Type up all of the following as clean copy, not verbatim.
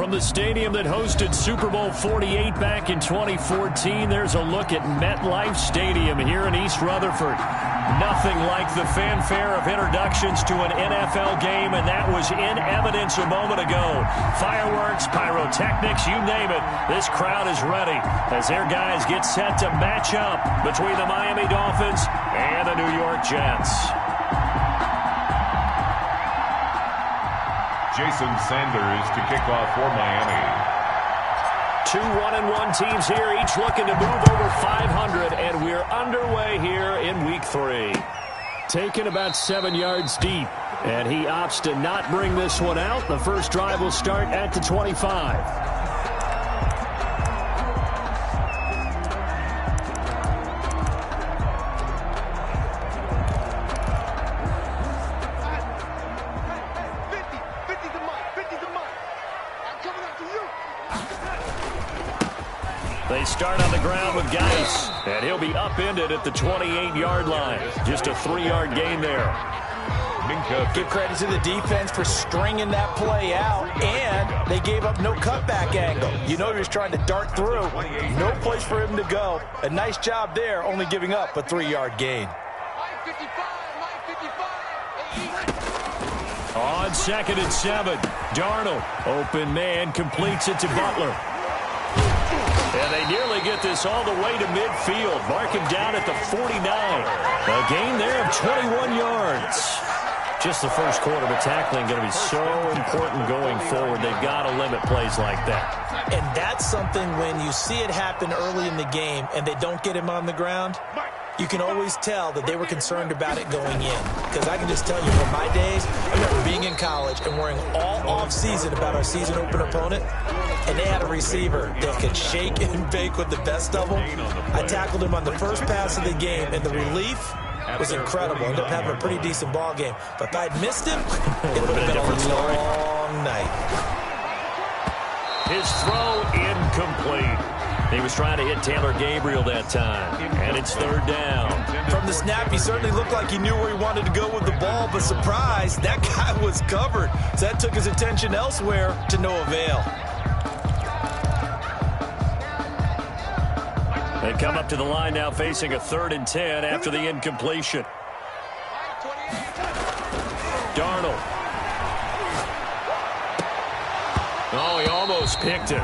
From the stadium that hosted Super Bowl 48 back in 2014, there's a look at MetLife Stadium here in East Rutherford. Nothing like the fanfare of introductions to an NFL game, and that was in evidence a moment ago. Fireworks, pyrotechnics, you name it. This crowd is ready as their guys get set to match up between the Miami Dolphins and the New York Jets. Jason Sanders to kick off for Miami. 2 1-1 teams here, each looking to move over 500, and we're underway here in Week 3. Taken about 7 yards deep, and he opts to not bring this one out. The first drive will start at the 25. They start on the ground with Geis, and he'll be upended at the 28-yard line. Just a 3-yard gain there. Give credit to the defense for stringing that play out, and they gave up no cutback angle. You know he was trying to dart through. No place for him to go. A nice job there, only giving up a 3-yard gain. On 2nd and 7, Darnold, open man, completes it to Butler. And they nearly get this all the way to midfield. Mark him down at the 49. A gain there of 21 yards. Just the first quarter, but tackling going to be so important going forward. They've got to limit plays like that. And that's something when you see it happen early in the game and they don't get him on the ground, you can always tell that they were concerned about it going in. Because I can just tell you from my days, I remember being in college and worrying all off-season about our season open opponent, and they had a receiver that could shake and bake with the best of them. I tackled him on the first pass of the game, and the relief was incredible. Ended up having a pretty decent ball game. But if I'd missed him, it would have been a long night. His throw incomplete. He was trying to hit Taylor Gabriel that time, and it's 3rd down. From the snap, he certainly looked like he knew where he wanted to go with the ball, but surprise, that guy was covered. So that took his attention elsewhere to no avail. They come up to the line now facing a 3rd and 10 after the incompletion. Darnold. Oh, he almost picked it.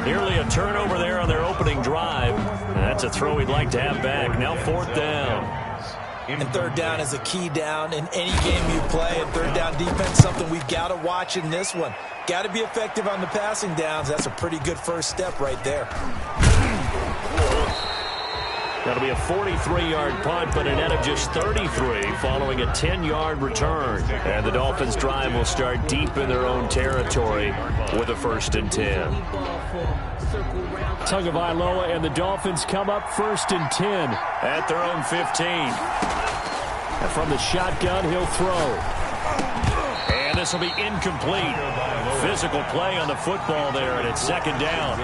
Nearly a turnover there on their opening drive. That's a throw he'd like to have back. Now 4th down. And 3rd down is a key down in any game you play. And 3rd down defense, something we've got to watch in this one. Got to be effective on the passing downs. That's a pretty good first step right there. That'll be a 43-yard punt, but a net of just 33 following a 10-yard return. And the Dolphins' drive will start deep in their own territory with a 1st and 10. Tagovailoa and the Dolphins come up 1st and 10 at their own 15. And from the shotgun, he'll throw. And this will be incomplete. Physical play on the football there, and it's 2nd down.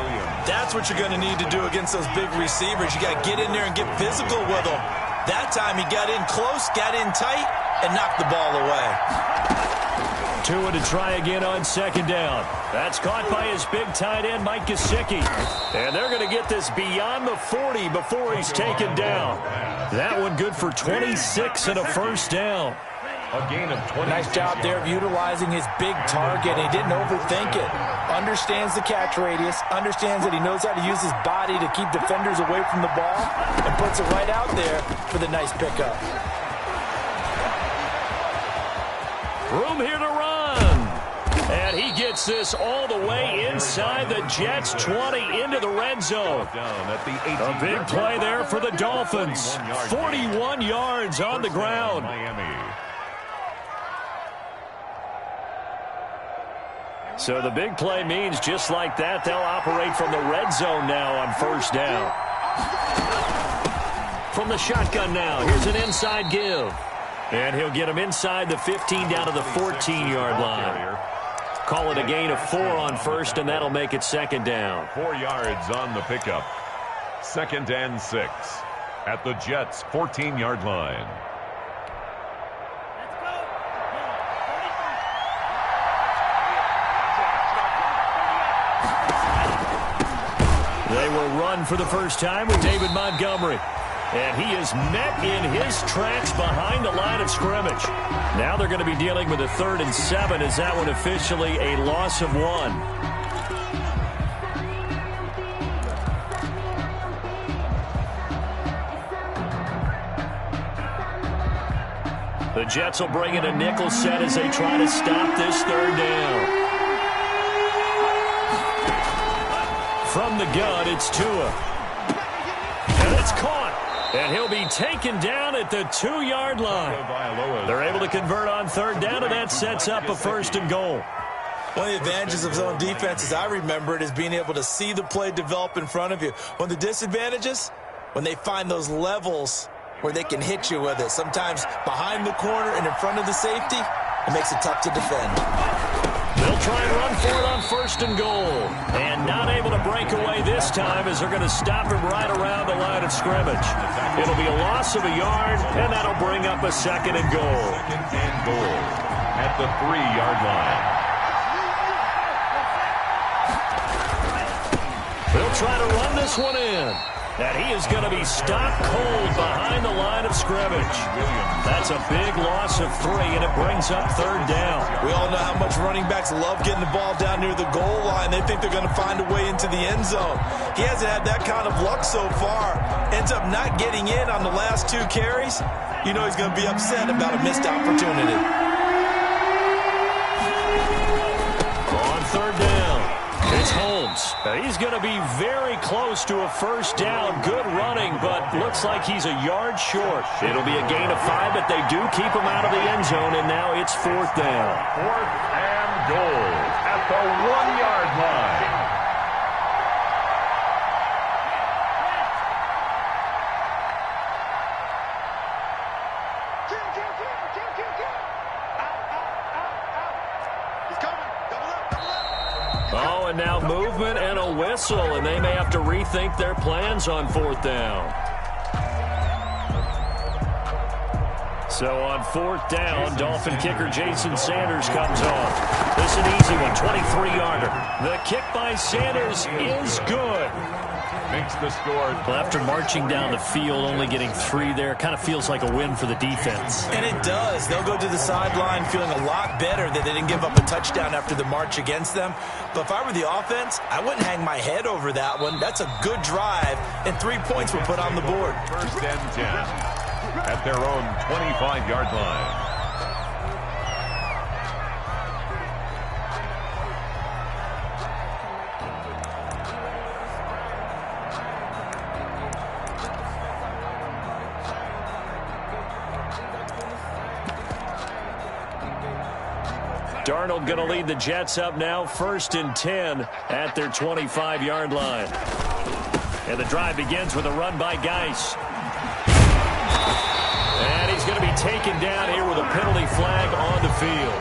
That's what you're going to need to do against those big receivers. You got to get in there and get physical with them. That time he got in close, got in tight, and knocked the ball away. Tua to try again on 2nd down. That's caught by his big tight end, Mike Gesicki. And they're going to get this beyond the 40 before he's taken down. That one good for 26 and a 1st down. A gain of 20. Nice job there of utilizing his big target. He didn't overthink it. Understands the catch radius. Understands that he knows how to use his body to keep defenders away from the ball. And puts it right out there for the nice pickup. Room here to run. And he gets this all the way inside the Jets' 20 into the red zone. A big play there for the Dolphins. 41 yards on the ground. So the big play means just like that, they'll operate from the red zone now on 1st down. From the shotgun now, here's an inside give. And he'll get him inside the 15 down to the 14-yard line. Call it a gain of 4 on 1st, and that'll make it 2nd down. 4 yards on the pickup. 2nd and 6 at the Jets' 14-yard line. run for the first time with David Montgomery. And he is met in his tracks behind the line of scrimmage. Now they're going to be dealing with a 3rd and 7. Is that one officially a loss of 1? The Jets will bring in a nickel set as they try to stop this 3rd down. From the gun, it's Tua. And it's caught. And he'll be taken down at the 2-yard line. They're able to convert on 3rd down, and that sets up a 1st and goal. One of the advantages of zone defense, as I remember it, is being able to see the play develop in front of you. One of the disadvantages, when they find those levels where they can hit you with it. Sometimes behind the corner and in front of the safety, it makes it tough to defend. They'll try and run for it on 1st and goal. And not able to break away this time as they're going to stop him right around the line of scrimmage. It'll be a loss of a yard, and that'll bring up a 2nd and goal. 2nd and goal at the 3-yard line. They'll try to run this one in. And he is going to be stopped cold behind the line of scrimmage. That's a big loss of 3, and it brings up 3rd down. We all know how much running backs love getting the ball down near the goal line. They think they're going to find a way into the end zone. He hasn't had that kind of luck so far. Ends up not getting in on the last 2 carries. You know he's going to be upset about a missed opportunity. On 3rd down, it's Holmes. He's going to be very close to a 1st down. Good running, but looks like he's a yard short. It'll be a gain of 5, but they do keep him out of the end zone, and now it's 4th down. 4th and goal at the 1-yard line. Oh, and now movement and a whistle, and they may have to rethink their plans on 4th down. So on 4th down, Dolphin kicker Jason Sanders comes on. This is an easy one, 23-yarder. The kick by Sanders is good. Makes the score. Well, after marching down the field, only getting 3 there, kind of feels like a win for the defense. And it does. They'll go to the sideline feeling a lot better that they didn't give up a touchdown after the march against them. But if I were the offense, I wouldn't hang my head over that one. That's a good drive, and 3 points were put on the board. 1st and 10 at their own 25-yard line. Darnold going to lead the Jets up now, 1st and 10 at their 25-yard line. And the drive begins with a run by Geis. And he's going to be taken down here with a penalty flag on the field.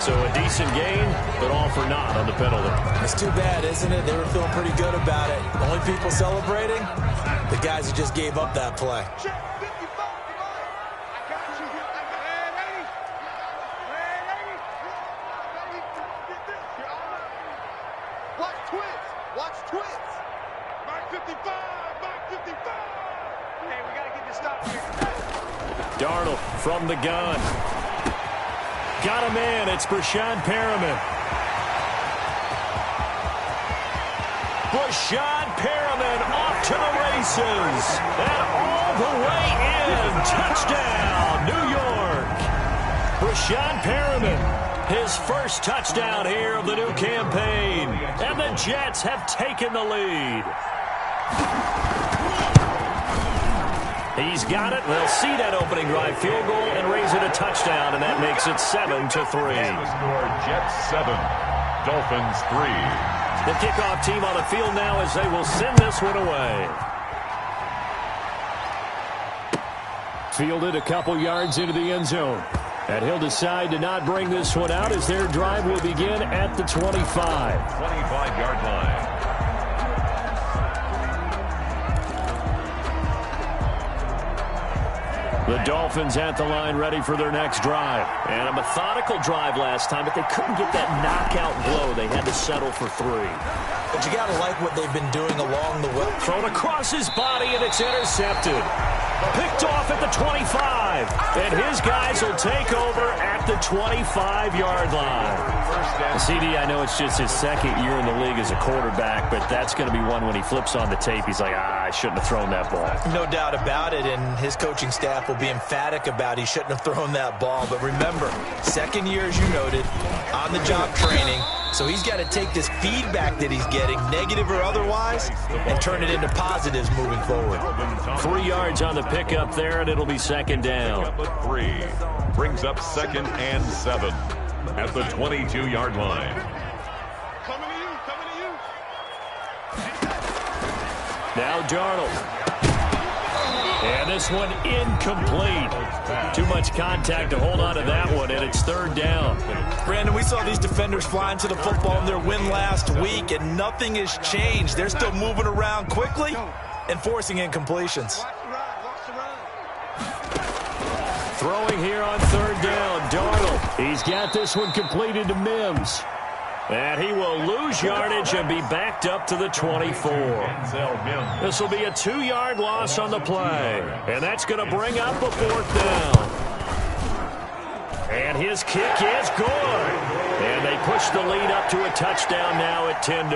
So a decent gain, but all for naught on the penalty. It's too bad, isn't it? They were feeling pretty good about it. The only people celebrating, the guys who just gave up that play. Darnold from the gun. Got a man. It's Brashad Perriman. Brashad Perriman off to the races. And all the way in. Touchdown, New York. Brashad Perriman, his first touchdown here of the new campaign. And the Jets have taken the lead. He's got it. They'll see that opening drive field goal and raise it a touchdown, and that makes it 7-3. The score, Jets 7, Dolphins 3. The kickoff team on the field now as they will send this one away. Fielded a couple yards into the end zone. And he'll decide to not bring this one out as their drive will begin at the 25. 25-yard line. The Dolphins at the line ready for their next drive. And a methodical drive last time, but they couldn't get that knockout blow. They had to settle for 3. But you got to like what they've been doing along the way. Thrown across his body, and it's intercepted. Picked off at the 25. And his guys will take over at the 25-yard line. CD, I know it's just his second year in the league as a quarterback, but that's going to be one when he flips on the tape, he's like, I shouldn't have thrown that ball. No doubt about it, and his coaching staff will be emphatic about he shouldn't have thrown that ball. But remember, second year, as you noted, on-the-job training, so he's got to take this feedback that he's getting, negative or otherwise, and turn it into positives moving forward. 3 yards on the pickup there, and it'll be second down. 3 brings up 2nd and 7 at the 22-yard line. Now Darnold. And this one incomplete. Too much contact to hold on to that one, and it's 3rd down. Brandon, we saw these defenders flying to the football in their win last week, and nothing has changed. They're still moving around quickly and forcing incompletions. Throwing here on 3rd down, Darnold. He's got this one completed to Mims. And he will lose yardage and be backed up to the 24. This will be a 2-yard loss on the play. And that's going to bring up a 4th down. And his kick is good. And they push the lead up to a touchdown now at 10-3.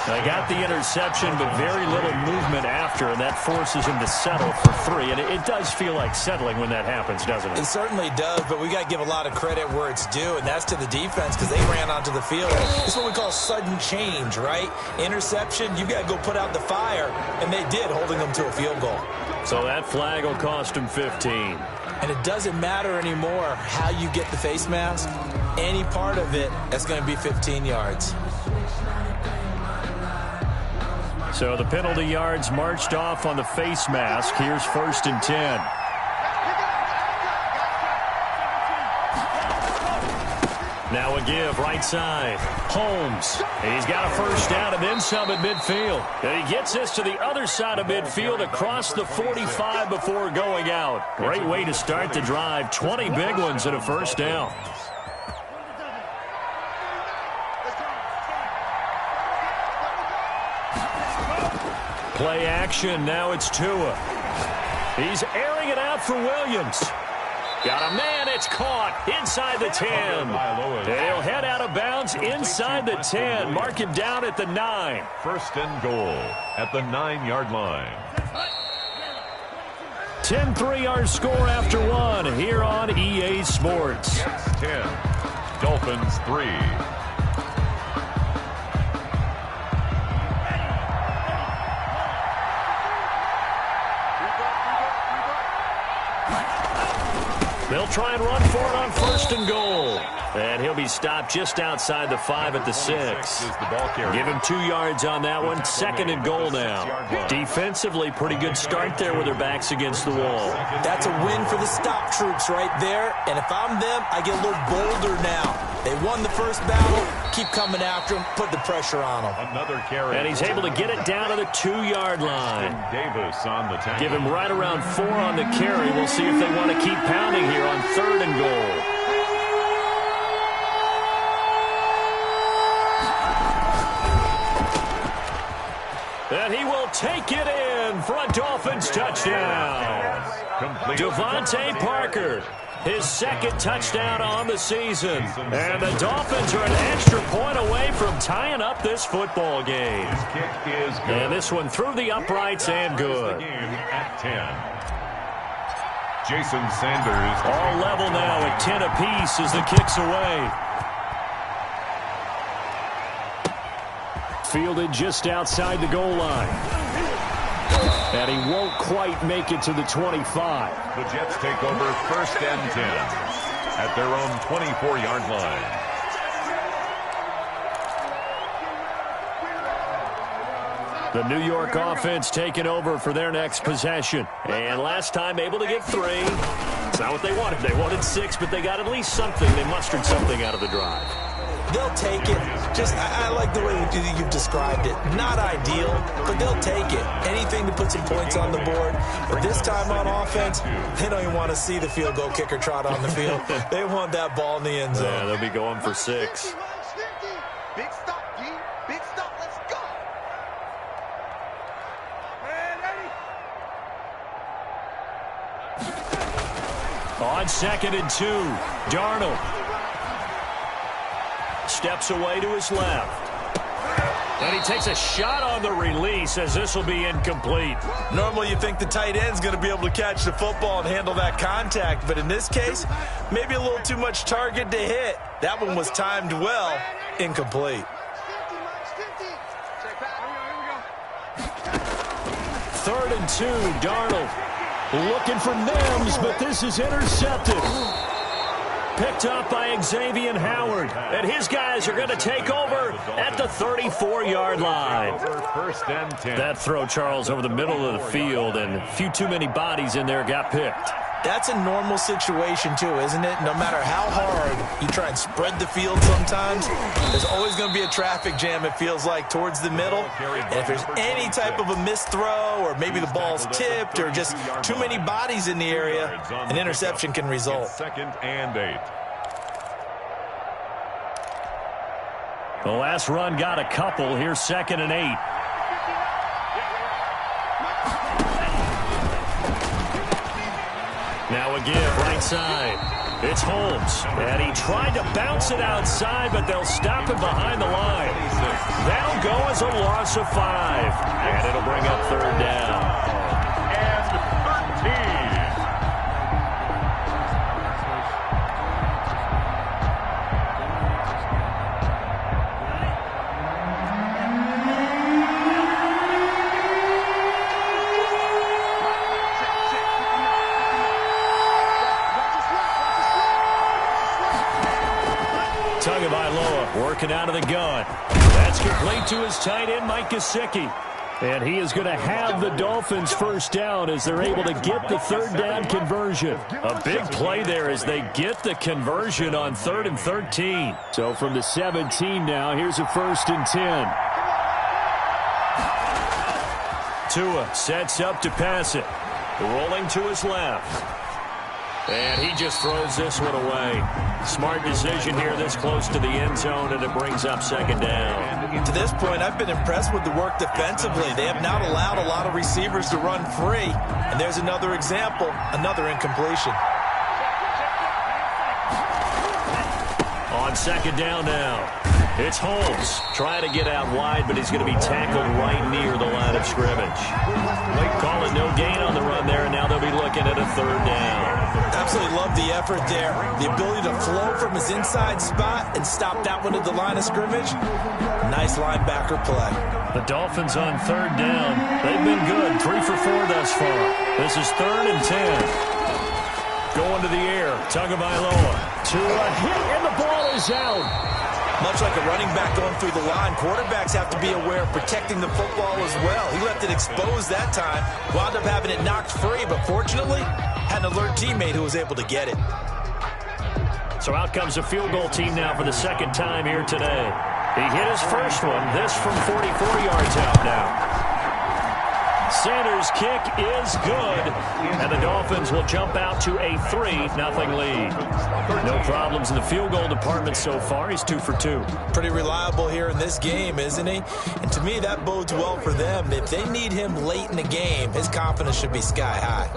They got the interception, but very little movement after, and that forces him to settle for 3. And it does feel like settling when that happens, doesn't it? It certainly does, but we got to give a lot of credit where it's due, and that's to the defense because they ran onto the field. It's what we call sudden change, right? Interception, you got to go put out the fire, and they did, holding them to a field goal. So that flag will cost him 15. And it doesn't matter anymore how you get the face mask. Any part of it, that's going to be 15 yards. So the penalty yards marched off on the face mask. Here's 1st and 10. Now a give, right side. Holmes. He's got a 1st down and then some at midfield. And he gets this to the other side of midfield across the 45 before going out. Great way to start the drive. 20 big ones and a 1st down. Play action. Now it's Tua. He's airing it out for Williams. Got a man. It's caught inside the 10. And he'll head out of bounds inside the 10. Mark him down at the 9. 1st and goal at the 9-yard line. 10-3 our score after 1 here on EA Sports. Jets 10, Dolphins 3. They'll try and run for it on 1st and goal. And he'll be stopped just outside the 5 at the 6. Give him 2 yards on that one. 2nd and goal now. Defensively, pretty good start there with their backs against the wall. That's a win for the stop troops right there. And if I'm them, I get a little bolder now. They won the first battle. Keep coming after him. Put the pressure on him. Another carry. And he's able to get it down to the 2-yard line. Davis on the tackle. Give him right around 4 on the carry. We'll see if they want to keep pounding here on 3rd and goal. And he will take it in for a Dolphins touchdown. Devontae Parker, his 2nd touchdown on the season. And the Dolphins are an extra point away from tying up this football game. His kick is good. And this one through the uprights and good. At 10. Jason Sanders. All level now at 10 apiece as the kick's away. Fielded just outside the goal line. And he won't quite make it to the 25. The Jets take over 1st and 10 at their own 24-yard line. The New York offense taking over for their next possession. And last time able to get 3. It's not what they wanted. They wanted 6, but they got at least something. They mustered something out of the drive. they'll take it. Just, I like the way you've described it. Not ideal, but they'll take it. Anything to put some points on the board. But this time on offense, they don't even want to see the field goal kicker trot on the field. They want that ball in the end zone. Yeah, they'll be going for 6. Big stop, G. Big stop. Let's go. On 2nd and 2, Darnold steps away to his left. And he takes a shot on the release as this will be incomplete. Normally you think the tight end's going to be able to catch the football and handle that contact, but in this case, maybe a little too much target to hit. That one was timed well, incomplete. 3rd and 2, Darnold looking for Mims, but this is intercepted. Picked up by Xavier Howard. And his guys are going to take over at the 34-yard line. First and 10. That throw, Charles, over the middle of the field, and a few too many bodies in there got picked. That's a normal situation, too, isn't it? No matter how hard you try and spread the field sometimes, there's always going to be a traffic jam, it feels like, towards the middle. And if there's any type of a missed throw or maybe the ball's tipped or just too many bodies in the area, an interception can result. 2nd and 8. The last run got a couple. Here's 2nd and 8. Now a give, right side. It's Holmes. And he tried to bounce it outside, but they'll stop him behind the line. That'll go as a loss of 5. And it'll bring up 3rd down. And 13. Working out of the gun. That's complete to his tight end, Mike Gesicki. And he is going to have the Dolphins first down as they're able to get the 3rd down conversion. A big play there as they get the conversion on 3rd and 13. So from the 17 now, here's a 1st and 10. Tua sets up to pass it. Rolling to his left. And he just throws this one away. Smart decision here this close to the end zone, and it brings up 2nd down. To this point, I've been impressed with the work defensively. They have not allowed a lot of receivers to run free. And there's another example, another incompletion. On 2nd down now. It's Holmes trying to get out wide, but he's going to be tackled right near the line of scrimmage. Calling no gain on the run there, and now they'll be looking at a 3rd down. Absolutely love the effort there. The ability to flow from his inside spot and stop that one at the line of scrimmage. Nice linebacker play. The Dolphins on 3rd down. They've been good. 3 for 4 thus far. This is 3rd and 10. Going to the air. Tagovailoa to a hit, and the ball is out. Much like a running back going through the line, quarterbacks have to be aware of protecting the football as well. He left it exposed that time, wound up having it knocked free, but fortunately, had an alert teammate who was able to get it. So out comes a field goal team now for the 2nd time here today. He hit his first one, this from 44 yards out now. Sanders' kick is good, and the Dolphins will jump out to a 3-0 lead. No problems in the field goal department so far. He's 2 for 2. Pretty reliable here in this game, isn't he? And to me, that bodes well for them. If they need him late in the game, his confidence should be sky high.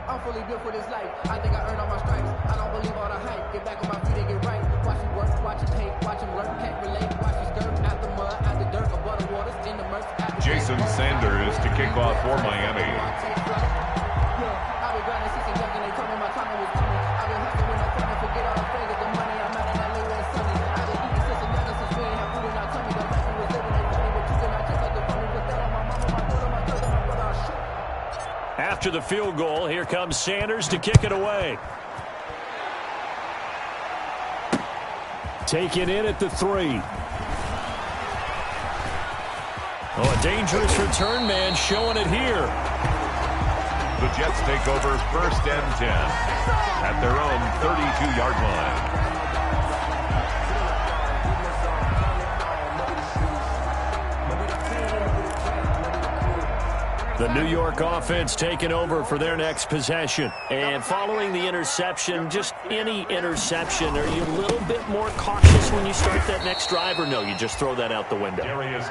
I'm fully built for this life. I think I earned all my stripes. I don't believe all the hype. Get back on my feet and get right. Watch him work, watch him take, watch him learn, can't relate. Watch him skirt out the mud, out the dirt, above the waters, in the murk. Jason Sanders to kick off for Miami. After the field goal, here comes Sanders to kick it away. Taken in at the 3. Oh, a dangerous return man showing it here. The Jets take over 1st and 10 at their own 32-yard line. The New York offense taking over for their next possession. And following the interception, just any interception, are you a little bit more cautious when you start that next drive, or no, you just throw that out the window?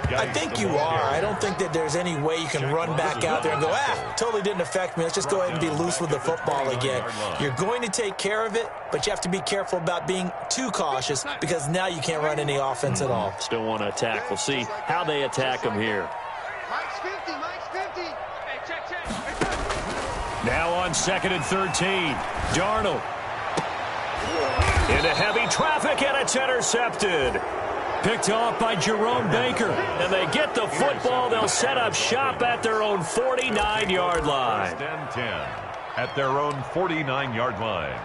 I think you are. I don't think that there's any way you can run back out there and go, totally didn't affect me. Let's just go ahead and be loose with the football again. You're going to take care of it, but you have to be careful about being too cautious because now you can't run any offense at all. Still want to attack. We'll see how they attack them here. Mike's 50, Mike's 50. Hey, check. Now on 2nd and 13. Darnold. Into heavy traffic, and it's intercepted. Picked off by Jerome Baker. And they get the football. They'll set up shop at their own 49-yard line. 10 at their own 49-yard line.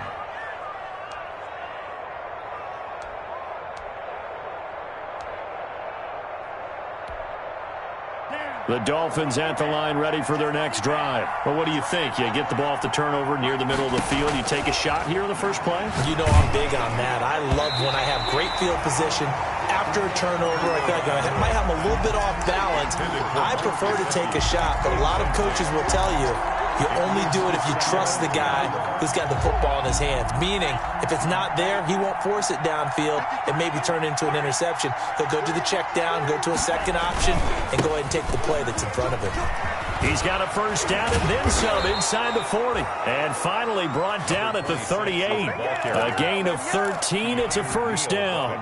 The Dolphins at the line ready for their next drive. Well, what do you think? You get the ball off the turnover near the middle of the field. You take a shot here in the first play? You know I'm big on that. I love when I have great field position. After a turnover, I feel like I might have a little bit off balance. I prefer to take a shot, but a lot of coaches will tell you only do it if you trust the guy who's got the football in his hands. Meaning, if it's not there, he won't force it downfield and maybe turn into an interception. He'll go to the check down, go to a second option, and go ahead and take the play that's in front of him. He's got a first down and then some inside the 40. And finally brought down at the 38. A gain of 13. It's a first down.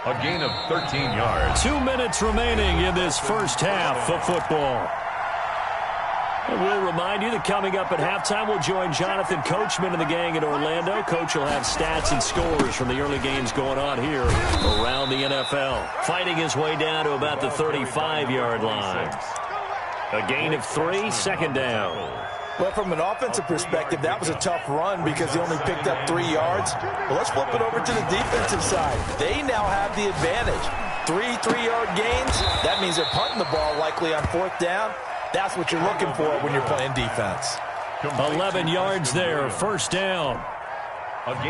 A gain of 13 yards. 2 minutes remaining in this first half of football. And we'll remind you that coming up at halftime, we'll join Jonathan Coachman and the gang in Orlando. Coach will have stats and scores from the early games going on here around the NFL. Fighting his way down to about the 35-yard line. A gain of 3, second down. Well, from an offensive perspective, that was a tough run because he only picked up 3 yards. Well, let's flip it over to the defensive side. They now have the advantage. 3 3-yard gains. That means they're punting the ball likely on 4th down. That's what you're looking for when you're playing defense. 11 yards there, first down.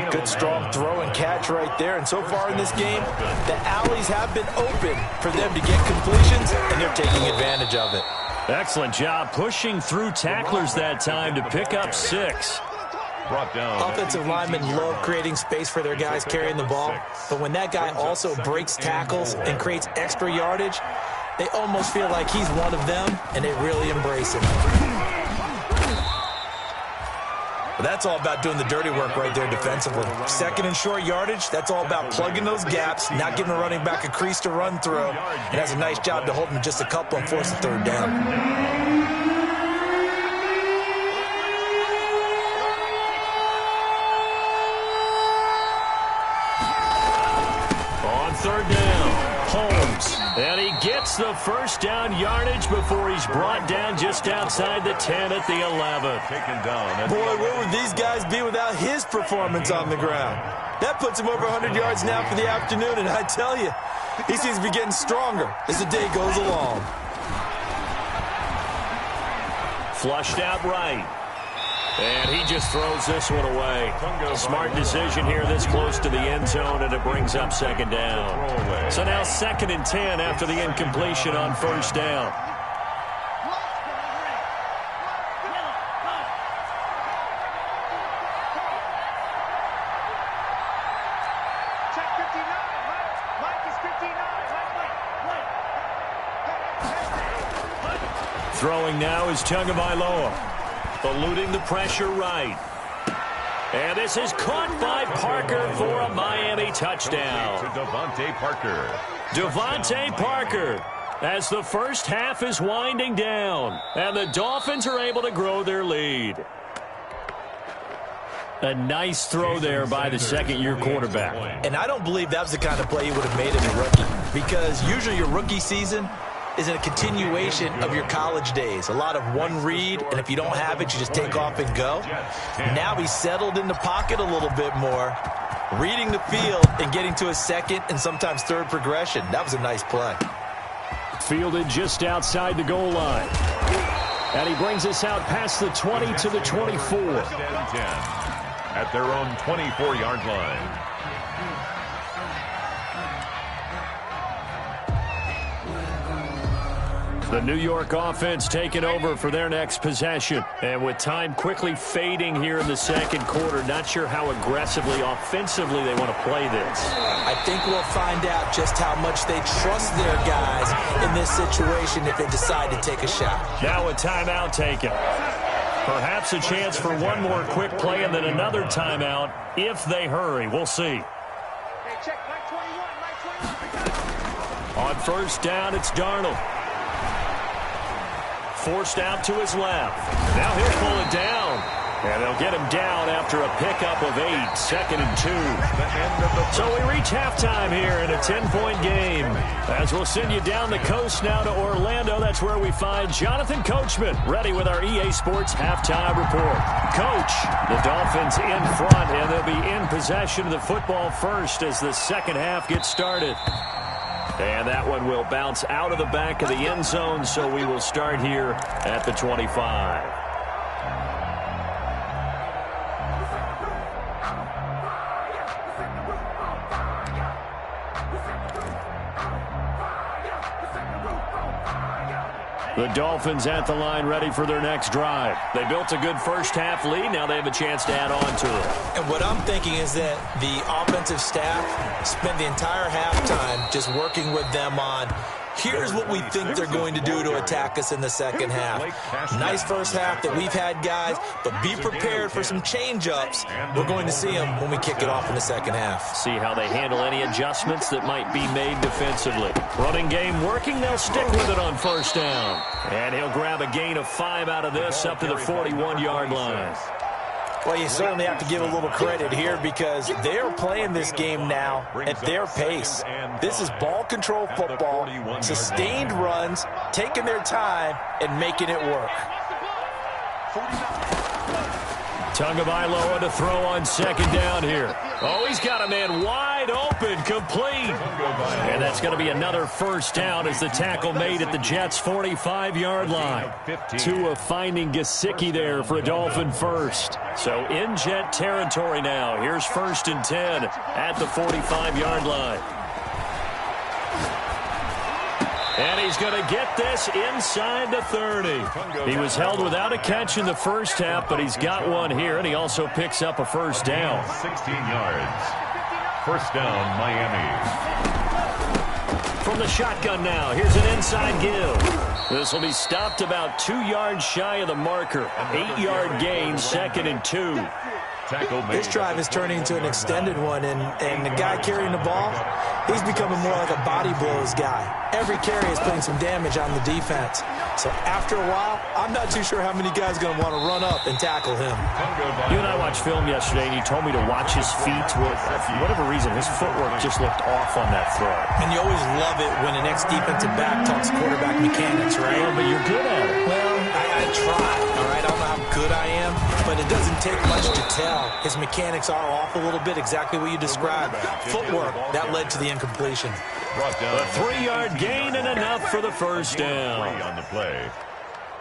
Good strong throw and catch right there. And so far in this game, the alleys have been open for them to get completions, and they're taking advantage of it. Excellent job pushing through tacklers that time to pick up 6. Brought down. Offensive linemen love creating space for their guys carrying the ball, but when that guy also breaks tackles and creates extra yardage, they almost feel like he's one of them, and they really embrace him. But that's all about doing the dirty work right there defensively. 2nd and short yardage, that's all about plugging those gaps, not giving a running back a crease to run through, and has a nice job to hold him just a couple and force the 3rd down. On 3rd down, Holmes. And he gets the first down yardage before he's brought down just outside the 10 at the 11. Taken down. Boy, where would these guys be without his performance on the ground? That puts him over 100 yards now for the afternoon, and I tell you, he seems to be getting stronger as the day goes along. Flushed out right. And he just throws this one away. Smart decision here this close to the end zone, and it brings up 2nd down. So now 2nd and 10 after the incompletion on 1st down. Check 59. Mike is 59. Throwing now is Tagovailoa. Eluding the pressure right. And this is caught by Parker for a Miami touchdown. To Devontae Parker. Devontae Parker, as the first half is winding down. And the Dolphins are able to grow their lead. A nice throw there by the second-year quarterback. And I don't believe that was the kind of play he would have made as a rookie, because usually your rookie season is a continuation of your college days. A lot of one read, and if you don't have it, you just take off and go. Now he's settled in the pocket a little bit more, reading the field and getting to a 2nd and sometimes 3rd progression. That was a nice play. Fielded just outside the goal line. And he brings us out past the 20 to the 24. 10 at their own 24-yard line. The New York offense taking over for their next possession. And with time quickly fading here in the second quarter, not sure how aggressively, offensively they want to play this. I think we'll find out just how much they trust their guys in this situation if they decide to take a shot. Now a timeout taken. Perhaps a chance for one more quick play and then another timeout if they hurry. We'll see. On first down, it's Darnold. Forced out to his left. Now he'll pull it down. And they'll get him down after a pickup of 8, 2nd and 2. So we reach halftime here in a 10-point game. As we'll send you down the coast now to Orlando, that's where we find Jonathan Coachman ready with our EA Sports halftime report. Coach, the Dolphins in front, and they'll be in possession of the football first as the second half gets started. And that one will bounce out of the back of the end zone, so we will start here at the 25. The Dolphins at the line ready for their next drive. They built a good first-half lead. Now they have a chance to add on to it. And what I'm thinking is that the offensive staff spent the entire halftime just working with them on, here's what we think they're going to do to attack us in the second half. Nice first half that we've had, guys, but be prepared for some change-ups. We're going to see them when we kick it off in the second half. See how they handle any adjustments that might be made defensively. Running game working, they'll stick with it on first down. And he'll grab a gain of 5 out of this up to the 41-yard line. Well, you certainly have to give a little credit here because they're playing this game now at their pace. This is ball control football, sustained runs, taking their time, and making it work. Tagovailoa to throw on second down here. Oh, he's got a man wide open, complete. And that's going to be another first down as the tackle made at the Jets' 45-yard line. Tua finding Gesicki there for a Dolphin first. So in Jet territory now. Here's 1st and 10 at the 45-yard line. And he's going to get this inside the 30. He was held without a catch in the first half, but he's got one here, and he also picks up a first down. 16 yards. First down, Miami. From the shotgun now, here's an inside give. This will be stopped about 2 yards shy of the marker. 8-yard gain, 2nd and 2. This drive is turning into an extended one, and the guy carrying the ball, he's becoming more like a body blows guy. Every carry is putting some damage on the defense. So after a while, I'm not too sure how many guys are going to want to run up and tackle him. You and I watched film yesterday, and you told me to watch his feet. For whatever reason, his footwork just looked off on that throw. And you always love it when an ex-defensive back talks quarterback mechanics, right? Yeah, but you're good at it. Well, I try, all right? I don't know how good I am, but it doesn't take much to tell. His mechanics are off a little bit, exactly what you described. Footwork, that led to the incompletion. A 3-yard gain and enough for the first down. On the play.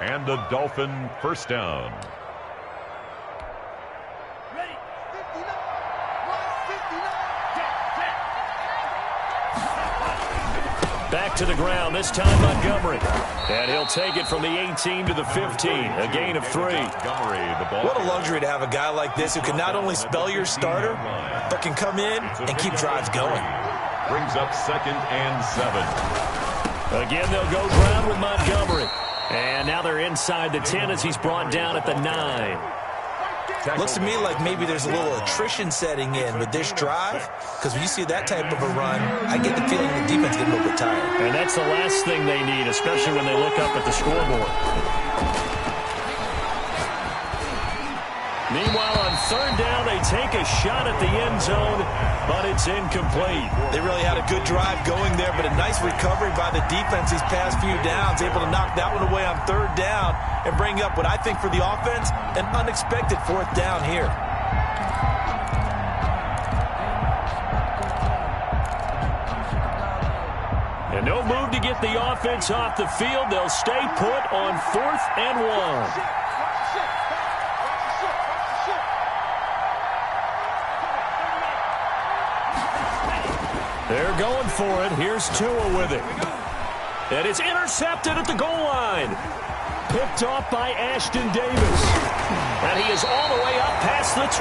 And the Dolphin first down. Back to the ground, this time Montgomery. And he'll take it from the 18 to the 15, a gain of 3. What a luxury to have a guy like this who can not only spell your starter, but can come in and keep drives going. Brings up 2nd and 7. Again, they'll go ground with Montgomery. And now they're inside the 10 as he's brought down at the 9. Looks to me like maybe there's a little attrition setting in with this drive, because when you see that type of a run, I get the feeling the defense getting a little bit tired. And that's the last thing they need, especially when they look up at the scoreboard. Meanwhile, on third down, they take a shot at the end zone, but it's incomplete. They really had a good drive going there, but a nice recovery by the defense these past few downs, able to knock that one away on third down and bring up what I think for the offense, an unexpected 4th down here. And no move to get the offense off the field. They'll stay put on 4th and 1. They're going for it. Here's Tua with it. And it's intercepted at the goal line. Picked off by Ashton Davis. And he is all the way up past the 25.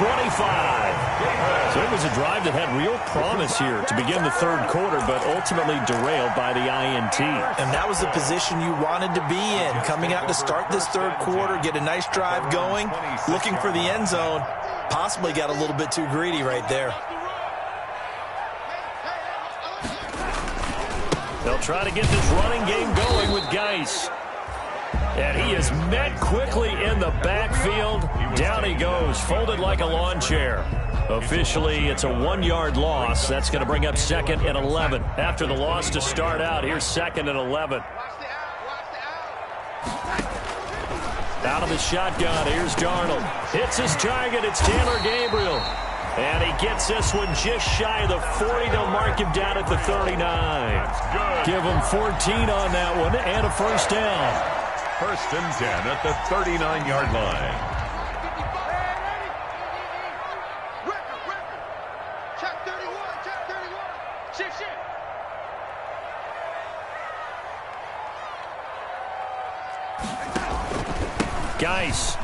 So it was a drive that had real promise here to begin the third quarter, but ultimately derailed by the INT. And that was the position you wanted to be in. Coming out to start this third quarter, get a nice drive going, looking for the end zone. Possibly got a little bit too greedy right there. They'll try to get this running game going with Geis. And he is met quickly in the backfield. Down he goes, folded like a lawn chair. Officially, it's a 1-yard loss. That's going to bring up 2nd and 11. After the loss to start out, here's 2nd and 11. Out of the shotgun, here's Darnold. Hits his target, it's Taylor Gabriel. And he gets this one just shy of the 40. They'll mark him down at the 39. Give him 14 on that one and a first down. 1st and 10 at the 39-yard line. Check 31, check 31. Shit. Geis.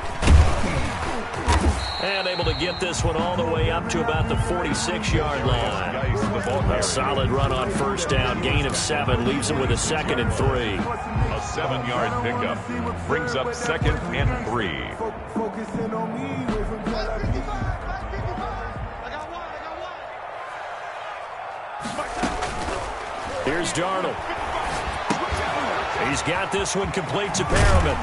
And able to get this one all the way up to about the 46-yard line. A solid run on first down. Gain of 7 leaves him with a 2nd and 3. A 7-yard pickup brings up 2nd and 3. Here's Darnold. He's got this one complete to Perriman.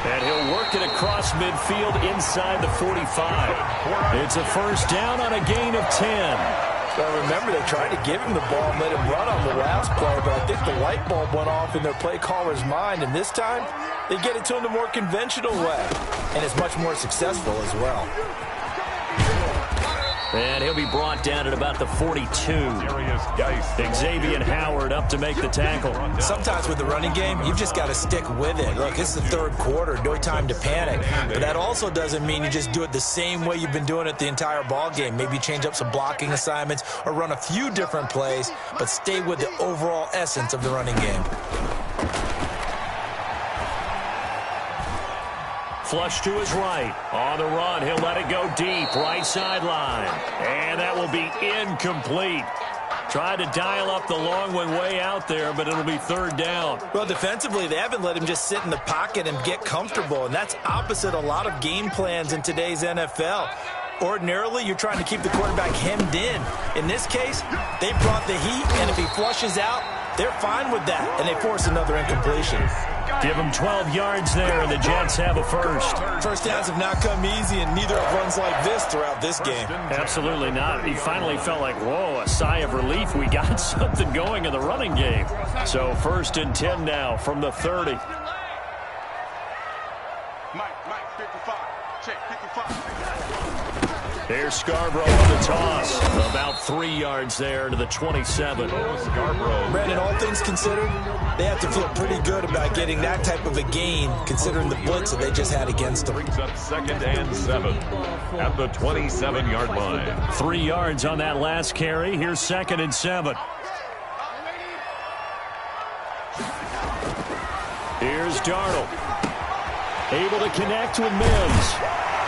And he'll work it across midfield inside the 45. It's a first down on a gain of 10. Well, remember, they tried to give him the ball and let him run on the last play, but I think the light bulb went off in their play caller's mind, and this time they get it to him the more conventional way, and it's much more successful as well. And he'll be brought down at about the 42. Xavier Howard up to make the tackle. Sometimes with the running game, you've just got to stick with it. Look, it's the third quarter, no time to panic. But that also doesn't mean you just do it the same way you've been doing it the entire ball game. Maybe change up some blocking assignments or run a few different plays, but stay with the overall essence of the running game. Flush to his right. On the run, he'll let it go deep. Right sideline. And that will be incomplete. Tried to dial up the long one way out there, but it'll be third down. Well, defensively, they haven't let him just sit in the pocket and get comfortable, and that's opposite a lot of game plans in today's NFL. Ordinarily, you're trying to keep the quarterback hemmed in. In this case, they brought the heat, and if he flushes out, they're fine with that, and they force another incompletion. Give him 12 yards there, and the Jets have a first. First downs have not come easy, and neither have runs like this throughout this game. Absolutely not. He finally felt like, whoa, a sigh of relief. We got something going in the running game. So 1st and 10 now from the 30. Mike, 55. Check 55. There's Scarborough on the toss. About 3 yards there to the 27. Scarborough. Brandon, all things considered, they have to feel pretty good about getting that type of a gain, considering the blitz that they just had against them. Brings up 2nd and 7 at the 27-yard line. 3 yards on that last carry. Here's 2nd and 7. Here's Darnold. Able to connect with Mims.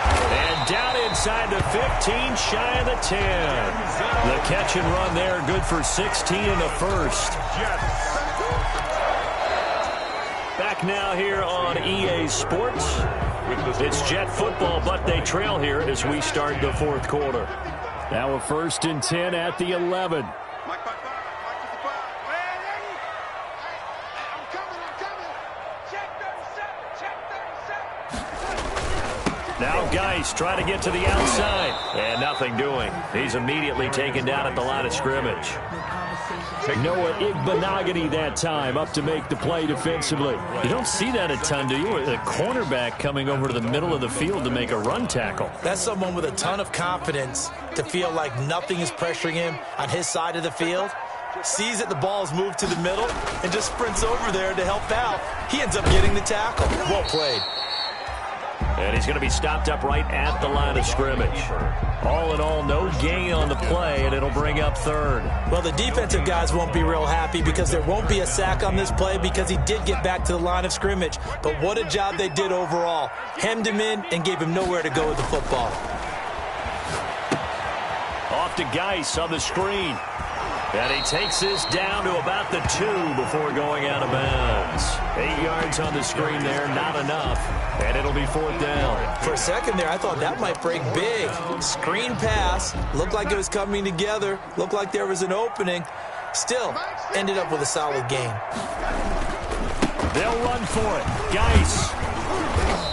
And down inside the 15, shy of the 10. The catch and run there, good for 16 in the first. Back now here on EA Sports. It's Jet football, but they trail here as we start the fourth quarter. Now a 1st and 10 at the 11. Now Geis trying to get to the outside. And nothing doing. He's immediately taken down at the line of scrimmage. Noah Igbenogany that time up to make the play defensively. You don't see that a ton, do you? A cornerback coming over to the middle of the field to make a run tackle. That's someone with a ton of confidence to feel like nothing is pressuring him on his side of the field. Sees that the ball is moved to the middle and just sprints over there to help out. He ends up getting the tackle. Well played. And he's going to be stopped up right at the line of scrimmage. All in all, no gain on the play, and it'll bring up third. Well, the defensive guys won't be real happy because there won't be a sack on this play because he did get back to the line of scrimmage. But what a job they did overall. Hemmed him in and gave him nowhere to go with the football. Off to Geis on the screen. And he takes this down to about the 2 before going out of bounds. 8 yards on the screen there, not enough. And it'll be 4th down. For a second there, I thought that might break big. Screen pass. Looked like it was coming together. Looked like there was an opening. Still, ended up with a solid gain. They'll run for it. Geis.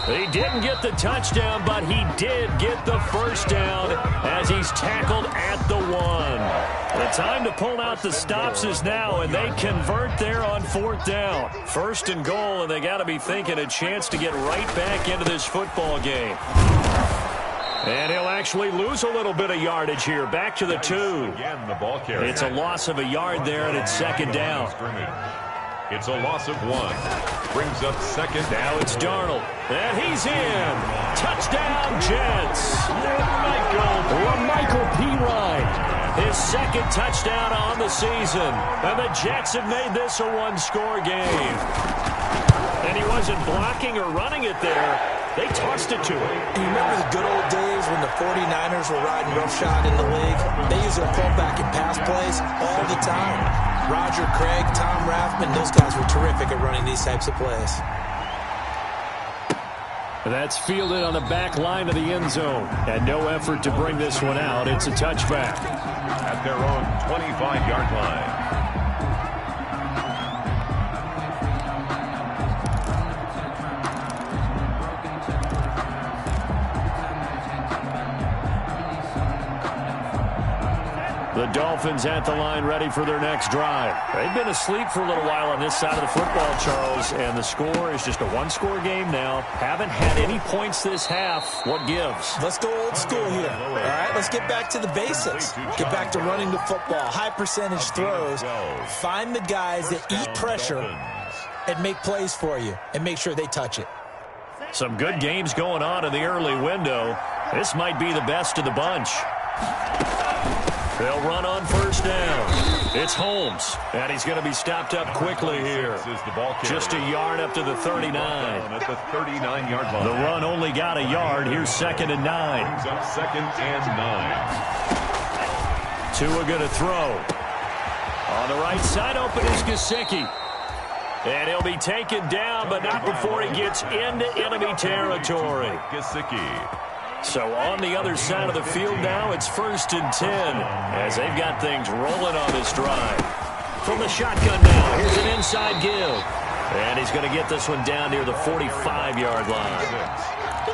He didn't get the touchdown, but he did get the first down as he's tackled at the 1. The time to pull out the stops is now, and they convert there on 4th down. 1st and goal, and they got to be thinking a chance to get right back into this football game. And he'll actually lose a little bit of yardage here, back to the 2. Again, the ball carrier. It's a loss of a yard there, and it's 2nd down. It's a loss of 1. Brings up 2nd. Now it's Darnold. And he's in. Touchdown, Jets. Michael Pirine. His 2nd touchdown on the season. And the Jets have made this a one-score game. And he wasn't blocking or running it there. They tossed it to him. You remember the good old days when the 49ers were riding roughshod in the league? They used their pullback and pass plays all the time. Roger Craig, Tom Rathman, those guys were terrific at running these types of plays. That's fielded on the back line of the end zone. And no effort to bring this one out. It's a touchback. At their own 25-yard line. The Dolphins at the line ready for their next drive. They've been asleep for a little while on this side of the football, Charles, and the score is just a one-score game now. Haven't had any points this half. What gives? Let's go old school here. All right, let's get back to the basics. Get back to running the football, high percentage throws. Find the guys that eat pressure and make plays for you and make sure they touch it. Some good games going on in the early window. This might be the best of the bunch. They'll run on 1st down. It's Holmes, and he's going to be stopped up quickly here. Just a yard up to the 39. At the 39-yard line. The run only got a yard. Here's 2nd and 9. Brings up 2nd and 9. Tua going to throw. On the right side, open is Gesicki. And he'll be taken down, but not before he gets into enemy territory. Gesicki. So on the other side of the field now, it's 1st and 10 as they've got things rolling on this drive. From the shotgun now, here's an inside give. And he's going to get this one down near the 45-yard line.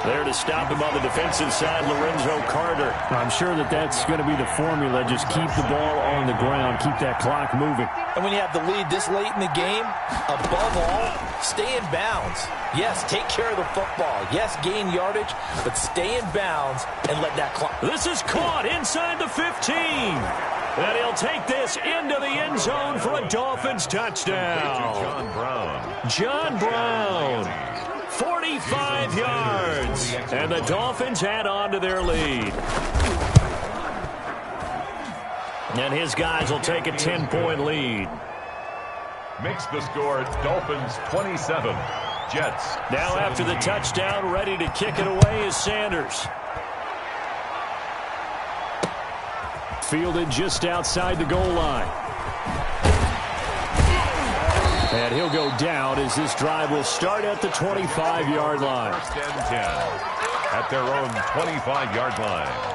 There to stop him on the defensive side, Lorenzo Carter. I'm sure that's going to be the formula. Just keep the ball on the ground, keep that clock moving. And when you have the lead this late in the game, above all, stay in bounds. Yes, take care of the football. Yes, gain yardage, but stay in bounds and let that clock. This is caught inside the 15. And he'll take this into the end zone for a Dolphins touchdown. John Brown. 45 yards. And the Dolphins add on to their lead. And his guys will take a 10-point lead. Makes the score Dolphins 27. Jets. Now after the touchdown, ready to kick it away is Sanders. Fielded just outside the goal line. And he'll go down as this drive will start at the 25-yard line. 1st and 10 at their own 25-yard line.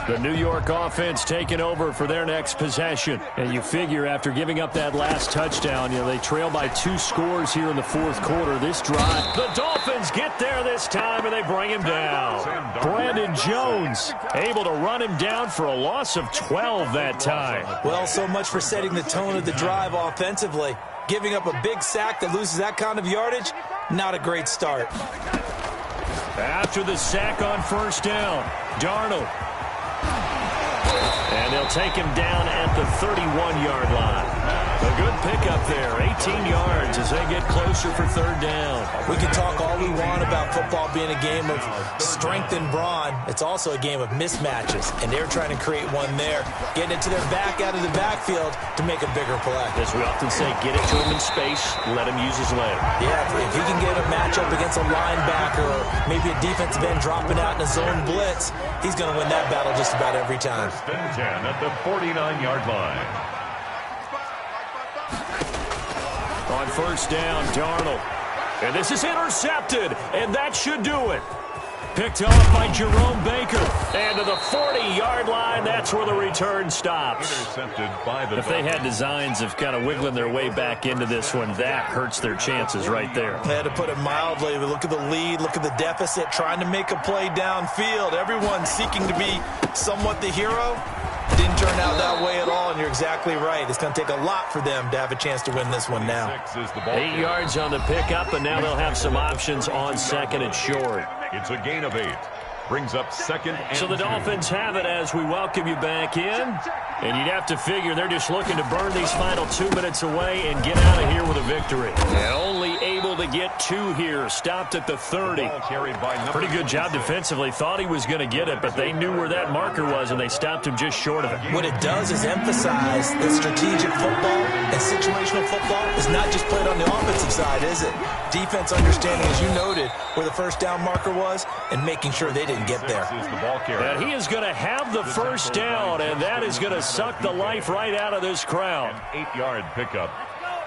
The New York offense taking over for their next possession. And you figure after giving up that last touchdown, they trail by 2 scores here in the 4th quarter. This drive, the Dolphins get there this time, and they bring him down. Brandon Jones able to run him down for a loss of 12 that time. Well, so much for setting the tone of the drive offensively. Giving up a big sack that loses that kind of yardage, not a great start. After the sack on 1st down, Darnold. And they'll take him down at the 31-yard line. A good pickup there, 18 yards as they get closer for third down. We can talk all we want about football being a game of strength and brawn. It's also a game of mismatches, and they're trying to create one there, getting it to their back out of the backfield to make a bigger play. As we often say, get it to him in space, let him use his leg. Yeah, if he can get a matchup against a linebacker or maybe a defensive end dropping out in a zone blitz, he's going to win that battle just about every time. First and 10 at the 49-yard line. On first down, Darnold. And this is intercepted, and that should do it. Picked off by Jerome Baker. And to the 40-yard line, that's where the return stops. Intercepted by the If they had designs of kind of wiggling their way back into this one, that hurts their chances right there. They had to put it mildly. Look at the lead, look at the deficit, trying to make a play downfield. Everyone seeking to be somewhat the hero. Didn't turn out that way at all, and you're exactly right. It's going to take a lot for them to have a chance to win this one now. 8 yards on the pickup, and now they'll have some options on second and short. It's a gain of 8. Brings up second and So the 2. Dolphins have it as we welcome you back in. And you'd have to figure they're just looking to burn these final 2 minutes away and get out of here with a victory. And only able to get 2 here. Stopped at the 30. Pretty good job defensively. Thought he was going to get it, but they knew where that marker was, and they stopped him just short of it. What it does is emphasize that strategic football and situational football is not just played on the offensive side, is it? Defense understanding, as you noted, where the first down marker was and making sure they didn't get there. And he is going to have the first down, and that is going to suck the life right out of this crowd. 8-yard pickup.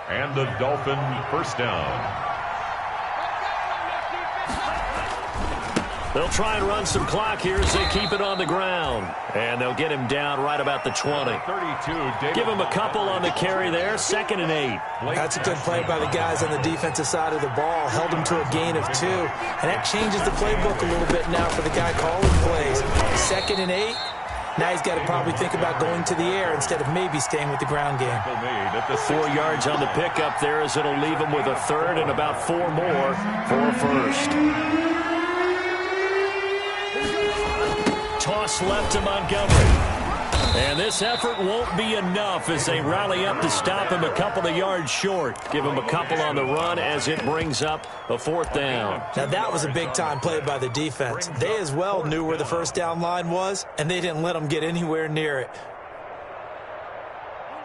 And the Dolphin first down. They'll try and run some clock here as they keep it on the ground. And they'll get him down right about the 20. 32. Give him a couple on the carry there. 2nd and 8. That's a good play by the guys on the defensive side of the ball. Held him to a gain of 2. And that changes the playbook a little bit now for the guy calling plays. 2nd and 8. Now he's got to probably think about going to the air instead of maybe staying with the ground game. 4 yards on the pickup there as it'll leave him with a third and about 4 more for a first. Toss left to Montgomery. And this effort won't be enough as they rally up to stop him a couple of yards short. Give him a couple on the run as it brings up a 4th down. Now that was a big-time play by the defense. They as well knew where the first down line was, and they didn't let them get anywhere near it.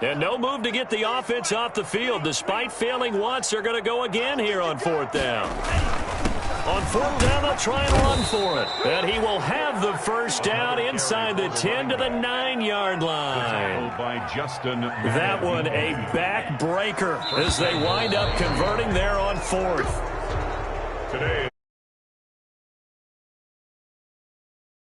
And no move to get the offense off the field. Despite failing once, they're going to go again here on 4th down. On 4th down, they'll try and run for it. And he will have the first down inside the 10 to the 9-yard line. That one a backbreaker as they wind up converting there on 4th. Today.